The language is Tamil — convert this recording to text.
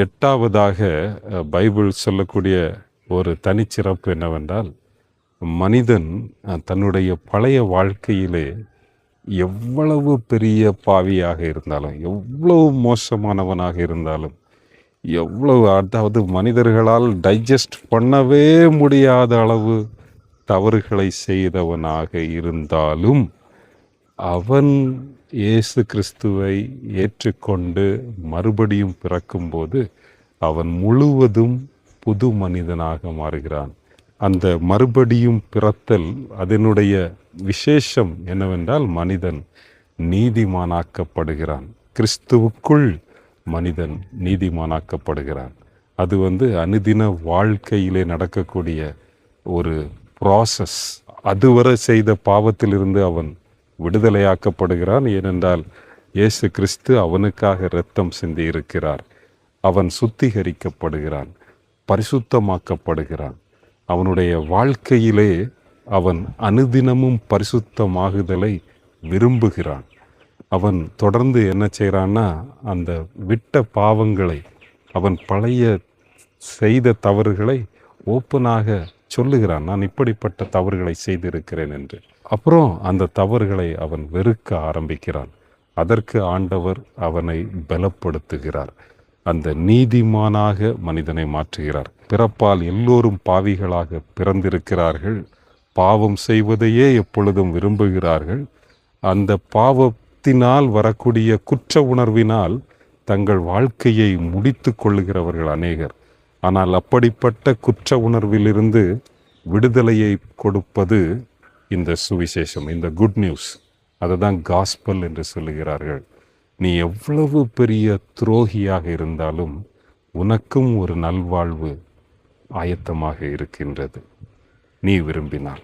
எட்டாவதாக பைபிள் சொல்லக்கூடிய ஒரு தனிச்சிறப்பு என்னவென்றால், மனிதன் தன்னுடைய பழைய வாழ்க்கையிலே எவ்வளவு பெரிய பாவியாக இருந்தாலும், எவ்வளவு மோசமானவனாக இருந்தாலும், அதாவது மனிதர்களால் டைஜஸ்ட் பண்ணவே முடியாத அளவு தவறுகளை செய்தவனாக இருந்தாலும், அவன் இயேசு கிறிஸ்துவை ஏற்றுக்கொண்டு மறுபடியும் பிறக்கும்போது அவன் முழுவதும் புது மனிதனாக மாறுகிறான். அந்த மறுபடியும் பிறத்தல் அதனுடைய விசேஷம் என்னவென்றால், மனிதன் நீதிமானாக்கப்படுகிறான். கிறிஸ்துவுக்குள் மனிதன் நீதிமானாக்கப்படுகிறான். அது அனுதின வாழ்க்கையிலே நடக்கக்கூடிய ஒரு ப்ராசஸ். அதுவரை செய்த பாவத்திலிருந்து அவன் விடுதலையாக்கப்படுகிறான். ஏனென்றால் இயேசு கிறிஸ்து அவனுக்காக இரத்தம் சிந்தி இருக்கிறார். அவன் சுத்திகரிக்கப்படுகிறான், பரிசுத்தமாக்கப்படுகிறான். அவனுடைய வாழ்க்கையிலே அவன் அனுதினமும் பரிசுத்தமாகுதலை விரும்புகிறான். அவன் தொடர்ந்து என்ன செய்கிறான்னா, அந்த விட்ட பாவங்களை, அவன் பழைய செய்த தவறுகளை ஓப்பனாக சொல்லுகிறான். நான் இப்படிப்பட்ட தவறுகளை செய்திருக்கிறேன் என்று. அப்புறம் அந்த தவறுகளை அவன் வெறுக்க ஆரம்பிக்கிறான். அதற்கு ஆண்டவர் அவனை பலப்படுத்துகிறார். அந்த நீதிமானாக மனிதனை மாற்றுகிறார். பிறப்பால் எல்லோரும் பாவிகளாக பிறந்திருக்கிறார்கள். பாவம் செய்வதையே எப்பொழுதும் விரும்புகிறார்கள். அந்த பாவத்தினால் வரக்கூடிய குற்ற உணர்வினால் தங்கள் வாழ்க்கையை முடித்து கொள்ளுகிறவர்கள் அநேகர். ஆனால் அப்படிப்பட்ட குற்ற உணர்விலிருந்து விடுதலையை கொடுப்பது இந்த சுவிசேஷம், இந்த குட் நியூஸ். அதை தான் காஸ்பல் என்று சொல்லுகிறார்கள். நீ எவ்வளவு பெரிய துரோகியாக இருந்தாலும் உனக்கும் ஒரு நல்வாழ்வு ஆயத்தமாக இருக்கின்றது, நீ விரும்பினால்.